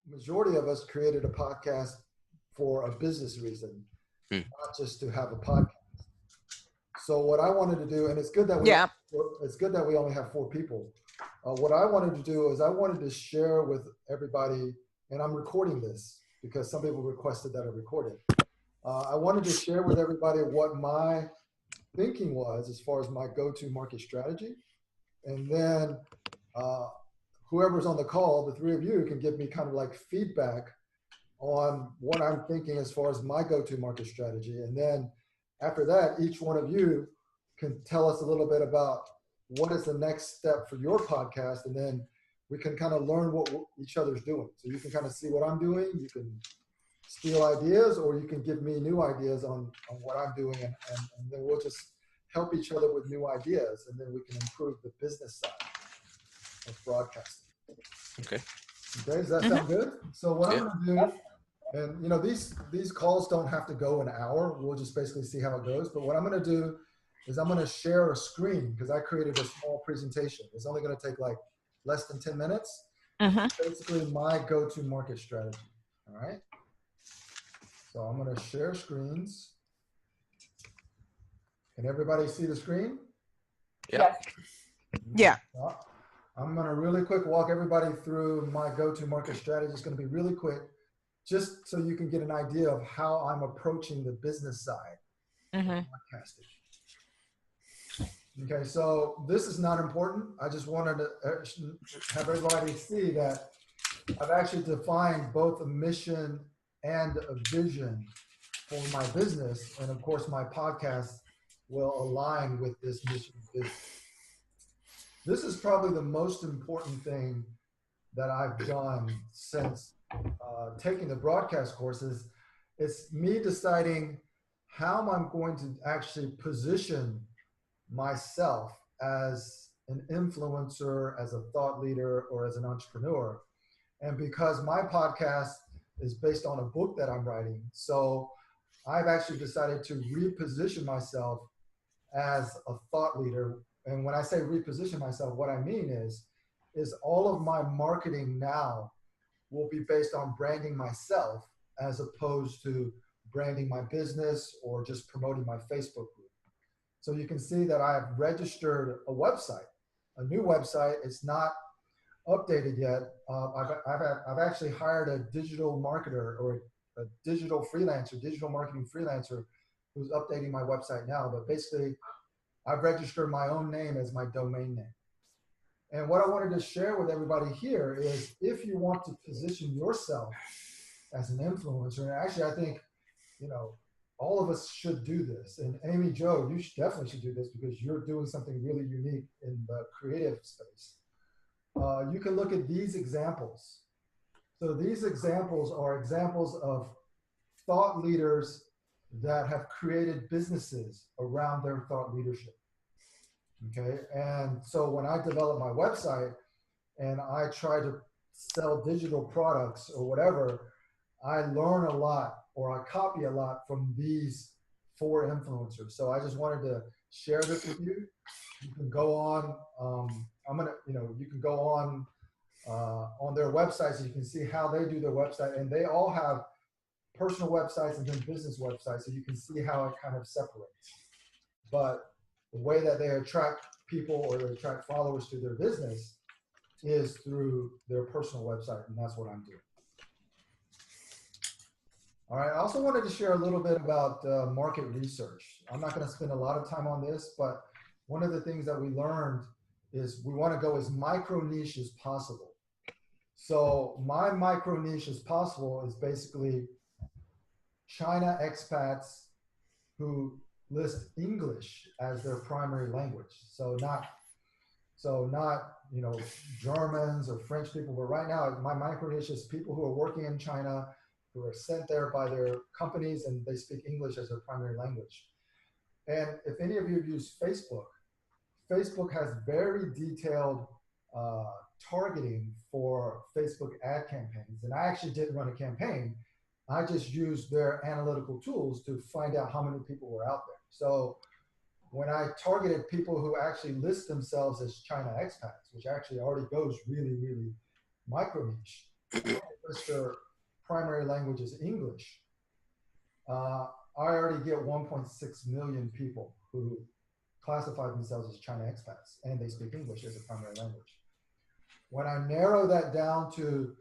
majority of us created a podcast for a business reason, not just to have a podcast. So what I wanted to do, and it's good that we only have 4 people. What I wanted to do is I wanted to share with everybody, and I'm recording this because some people requested that I record it. I wanted to share with everybody what my thinking was as far as my go-to market strategy. And then whoever's on the call, the 3 of you can give me kind of like feedback on what I'm thinking as far as my go-to market strategy. And then after that, each one of you can tell us a little bit about what is the next step for your podcast. And then we can kind of learn what each other's doing. So you can kind of see what I'm doing. You can steal ideas, or you can give me new ideas on what I'm doing. And then we'll just help each other with new ideas. And then we can improve the business side of broadcasting. Okay. Okay, does that sound good? So what I'm going to do, and you know, these calls don't have to go an hour. We'll just basically see how it goes. But what I'm going to do is I'm going to share a screen because I created a small presentation. It's only going to take like less than 10 minutes. Basically my go-to market strategy. All right. So I'm going to share screens. Can everybody see the screen? Yeah. Yeah. I'm going to really quick walk everybody through my go-to market strategy. It's going to be really quick, just so you can get an idea of how I'm approaching the business side of podcasting. Okay, so this is not important. I just wanted to have everybody see that I've actually defined both a mission and a vision for my business. And of course, my podcast will align with this mission and vision. This is probably the most important thing that I've done since taking the broadcast courses. It's me deciding how I'm going to actually position myself as an influencer, as a thought leader, or as an entrepreneur. And because my podcast is based on a book that I'm writing, so I've actually decided to reposition myself as a thought leader. And when I say reposition myself, what I mean is all of my marketing now will be based on branding myself as opposed to branding my business or just promoting my Facebook group. So you can see that I've registered a website, a new website. It's not updated yet. I've actually hired a digital marketer or a digital freelancer, digital marketing freelancer, who's updating my website now. But basically, I've registered my own name as my domain name. And what I wanted to share with everybody here is if you want to position yourself as an influencer, and actually I think, you know, all of us should do this. And Amy Jo, you definitely should do this because you're doing something really unique in the creative space. You can look at these examples. So these examples are examples of thought leaders that have created businesses around their thought leadership. Okay, and so when I develop my website and I try to sell digital products or whatever, I learn a lot or I copy a lot from these 4 influencers. So I just wanted to share this with you. You can go on, you can go on their websites and you can see how they do their website, and they all have personal websites and then business websites, so you can see how it kind of separates. But the way that they attract people or they attract followers to their business is through their personal website, and that's what I'm doing. All right, I also wanted to share a little bit about market research. I'm not going to spend a lot of time on this, but one of the things that we learned is we want to go as micro niche as possible. So my micro niche as possible is basically China expats who list English as their primary language. So not Germans or French people, but right now my micro niche is people who are working in China, who are sent there by their companies, and they speak English as their primary language. And if any of you have used Facebook, Facebook has very detailed targeting for Facebook ad campaigns. And I actually didn't run a campaign. I just used their analytical tools to find out how many people were out there. So when I targeted people who actually list themselves as China expats, which actually already goes really, really micro niche, Because their primary language is English, I already get 1.6 million people who classify themselves as China expats, and they speak English as a primary language. When I narrow that down to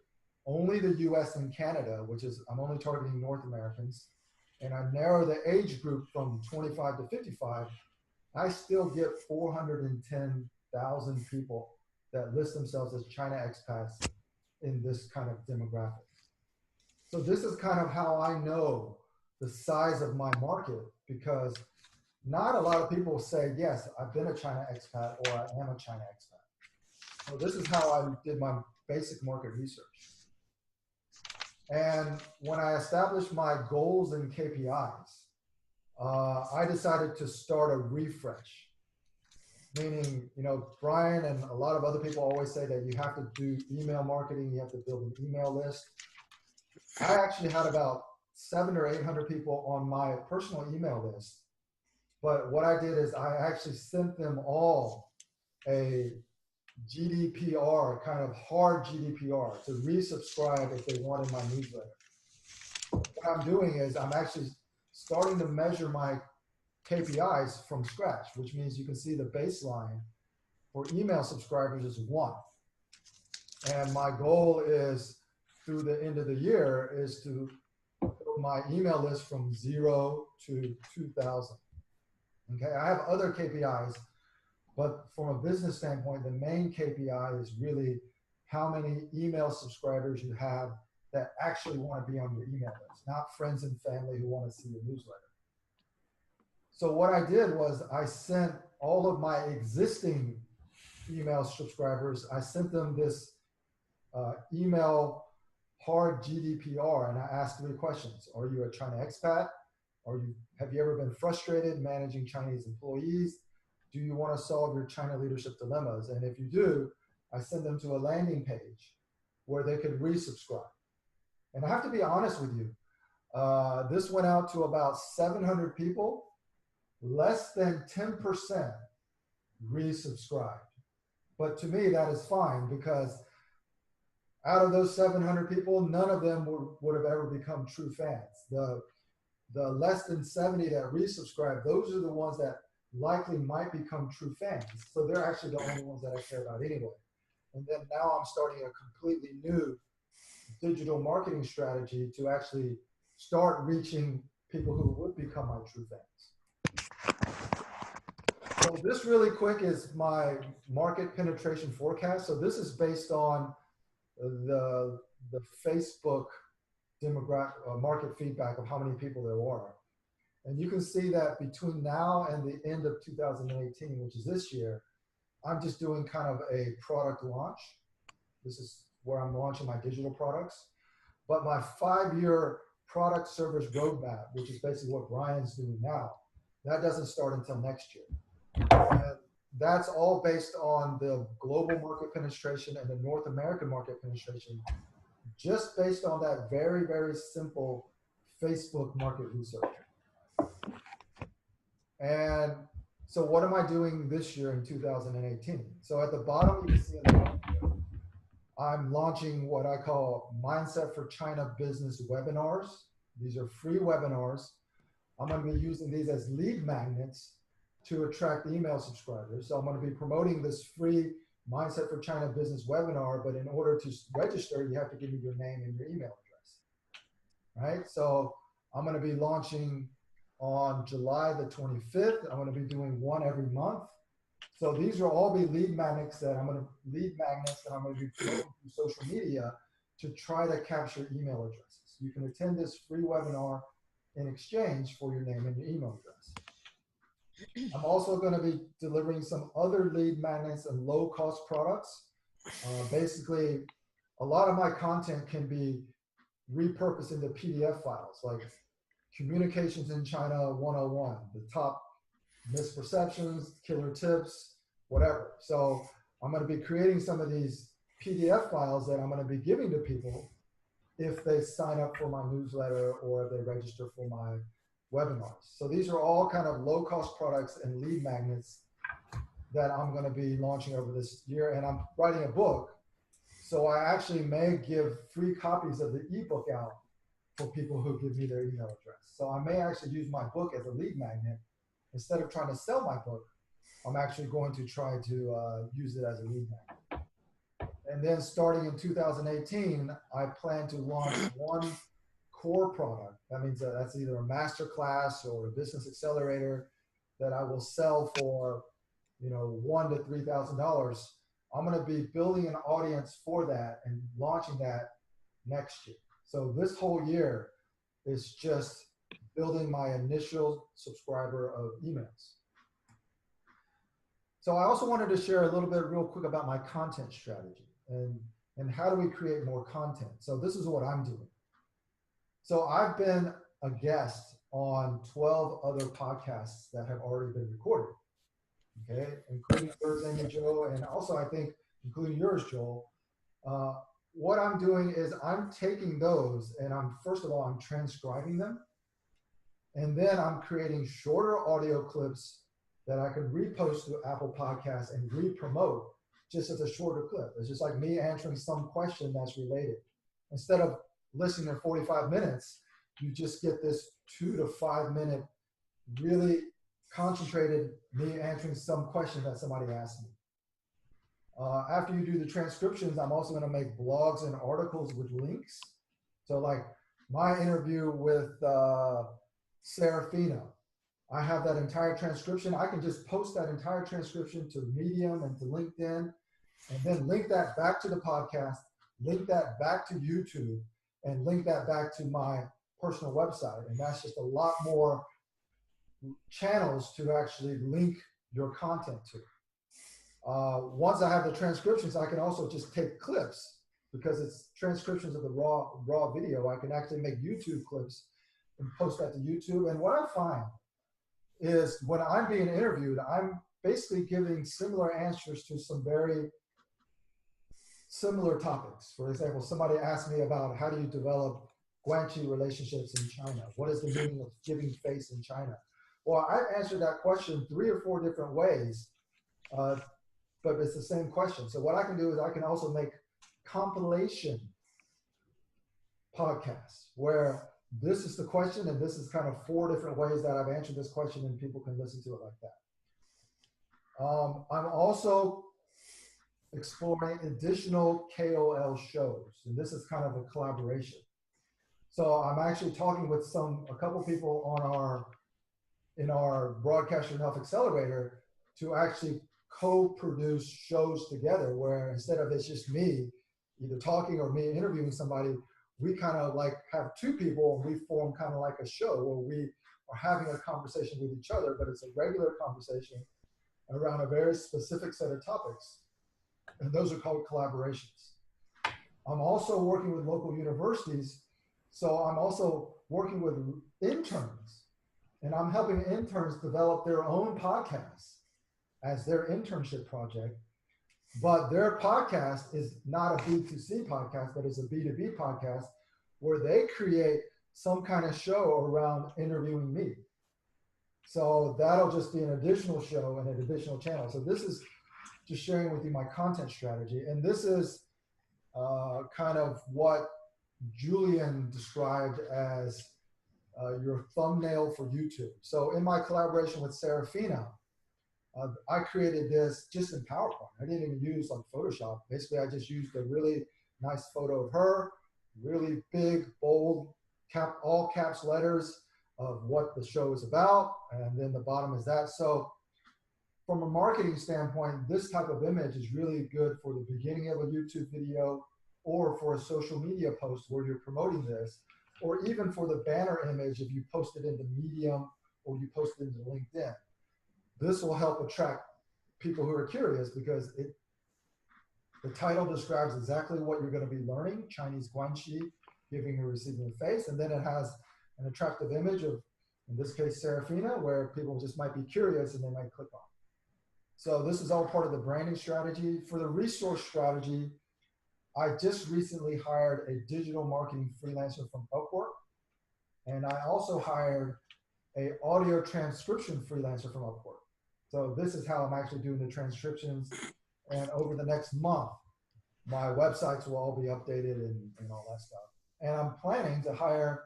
only the US and Canada, which is, I'm only targeting North Americans, and I narrow the age group from 25 to 55, I still get 410,000 people that list themselves as China expats in this kind of demographic. So this is kind of how I know the size of my market, because not a lot of people say, yes, I've been a China expat or I am a China expat. So this is how I did my basic market research. And when I established my goals and KPIs, I decided to start a refresh. Meaning, you know, Brian and a lot of other people always say that you have to do email marketing, you have to build an email list. I actually had about 700 or 800 people on my personal email list. But what I did is I actually sent them all a GDPR, kind of hard GDPR, to resubscribe if they wanted my newsletter. What I'm doing is I'm actually starting to measure my KPIs from scratch, which means you can see the baseline for email subscribers is 1. And my goal is through the end of the year is to build my email list from 0 to 2,000. Okay, I have other KPIs, but from a business standpoint, the main KPI is really how many email subscribers you have that actually want to be on your email list, not friends and family who want to see your newsletter. So what I did was I sent all of my existing email subscribers, I sent them this email hard GDPR, and I asked 3 questions. Are you a China expat? Have you ever been frustrated managing Chinese employees? Do you want to solve your China leadership dilemmas? And if you do, I send them to a landing page where they could resubscribe. And I have to be honest with you, this went out to about 700 people. Less than 10% resubscribed. But to me, that is fine, because out of those 700 people, none of them would have ever become true fans. The less than 70 that resubscribe, those are the ones that likely might become true fans. So they're actually the only ones that I care about anyway. And then now I'm starting a completely new digital marketing strategy to actually start reaching people who would become my true fans. So this really quick is my market penetration forecast. So this is based on the Facebook demographic market feedback of how many people there are. And you can see that between now and the end of 2018, which is this year, I'm just doing kind of a product launch. This is where I'm launching my digital products. But my 5-year product service roadmap, which is basically what Brian's doing now, that doesn't start until next year. And that's all based on the global market penetration and the North American market penetration, just based on that very, very simple Facebook market research. And so what am I doing this year in 2018? So at the bottom, you can see I'm launching what I call Mindset for China Business webinars. These are free webinars. I'm going to be using these as lead magnets to attract email subscribers. So I'm going to be promoting this free Mindset for China Business webinar, but in order to register, you have to give me your name and your email address, right? So I'm going to be launching on July the 25th. I'm going to be doing one every month. So these will all be lead magnets that I'm going to be promoting through social media to try to capture email addresses. You can attend this free webinar in exchange for your name and your email address. I'm also going to be delivering some other lead magnets and low-cost products. Basically, a lot of my content can be repurposed into PDF files, like Communications in China 101, the top misperceptions, killer tips, whatever. So I'm going to be creating some of these PDF files that I'm going to be giving to people if they sign up for my newsletter or if they register for my webinars. So these are all kind of low-cost products and lead magnets that I'm going to be launching over this year. And I'm writing a book. So I actually may give free copies of the ebook out for people who give me their email address. So I may actually use my book as a lead magnet. Instead of trying to sell my book, I'm actually going to try to use it as a lead magnet. And then starting in 2018, I plan to launch one core product. That means that's either a master class or a business accelerator that I will sell for, $1,000 to $3,000. I'm going to be building an audience for that and launching that next year. So this whole year is just building my initial subscriber of emails. So I also wanted to share a little bit real quick about my content strategy and how do we create more content. So this is what I'm doing. So I've been a guest on 12 other podcasts that have already been recorded, okay, including yours, Amy Jo, and also I think including yours, Joel. What I'm doing is I'm taking those and first of all, I'm transcribing them. And then I'm creating shorter audio clips that I can repost to Apple Podcasts and re-promote just as a shorter clip. It's just like me answering some question that's related. Instead of listening to 45 minutes, you just get this 2 to 5 minute, really concentrated me answering some question that somebody asked me. After you do the transcriptions, I'm also going to make blogs and articles with links. So like my interview with Serafina, I have that entire transcription. I can just post that entire transcription to Medium and to LinkedIn, and then link that back to the podcast, link that back to YouTube, and link that back to my personal website. And that's just a lot more channels to actually link your content to. Once I have the transcriptions, I can also just take clips because it's transcriptions of the raw video. I can actually make YouTube clips and post that to YouTube. And what I find is when I'm being interviewed, I'm basically giving similar answers to some very similar topics. For example, somebody asked me about how do you develop Guanxi relationships in China? What is the meaning of giving face in China? Well, I answered that question 3 or 4 different ways, but it's the same question. So what I can do is I can also make compilation podcasts where this is the question and this is kind of 4 different ways that I've answered this question and people can listen to it like that. I'm also exploring additional KOL shows, and this is kind of a collaboration. So I'm actually talking with a couple people in our Broadcaster Enough Accelerator to actually co-produce shows together where instead of it's just me either talking or me interviewing somebody, we kind of like have 2 people and we form kind of like a show where we are having a conversation with each other, but it's a regular conversation around a very specific set of topics. And those are called collaborations. I'm also working with local universities. So I'm also working with interns, and I'm helping interns develop their own podcasts as their internship project. But their podcast is not a B2C podcast, but it's a B2B podcast where they create some kind of show around interviewing me. So that'll just be an additional show and an additional channel. So this is just sharing with you my content strategy. And this is kind of what Julian described as your thumbnail for YouTube. So in my collaboration with Serafina, I created this just in PowerPoint. I didn't even use like Photoshop. Basically, I just used a really nice photo of her, really big, bold, all caps letters of what the show is about. And then the bottom is that. So from a marketing standpoint, this type of image is really good for the beginning of a YouTube video or for a social media post where you're promoting this, or even for the banner image if you post it into Medium or you post it into LinkedIn. This will help attract people who are curious because the title describes exactly what you're going to be learning, Chinese Guanxi, giving and receiving a face, and then it has an attractive image of, in this case, Serafina, where people just might be curious and they might click on. So this is all part of the branding strategy. For the resource strategy, I just recently hired a digital marketing freelancer from Upwork, and I also hired an audio transcription freelancer from Upwork. So this is how I'm actually doing the transcriptions. And over the next month, my websites will all be updated and all that stuff. And I'm planning to hire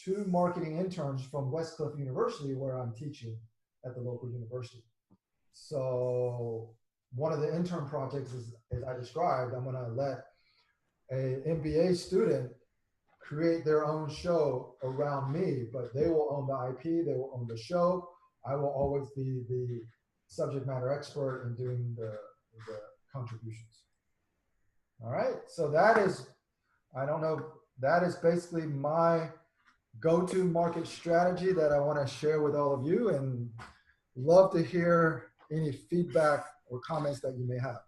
2 marketing interns from Westcliff University, where I'm teaching at the local university. So one of the intern projects is, as I described, I'm going to let a MBA student create their own show around me, but they will own the IP, they will own the show. I will always be the subject matter expert in doing the contributions. All right, so that is, I don't know, that is basically my go-to market strategy that I want to share with all of you, and love to hear any feedback or comments that you may have.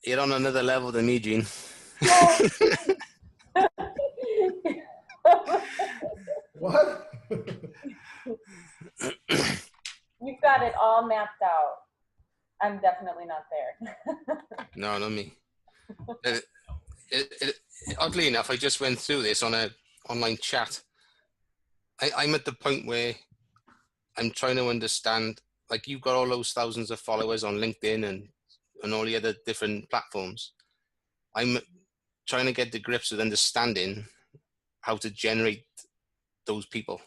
You're on another level than me, Gene. What? You've got it all mapped out. I'm definitely not there. No, not me. Oddly enough, I just went through this on an online chat. I'm at the point where I'm trying to understand, like, you've got all those thousands of followers on LinkedIn and all the other different platforms. I'm trying to get to grips with understanding how to generate those people.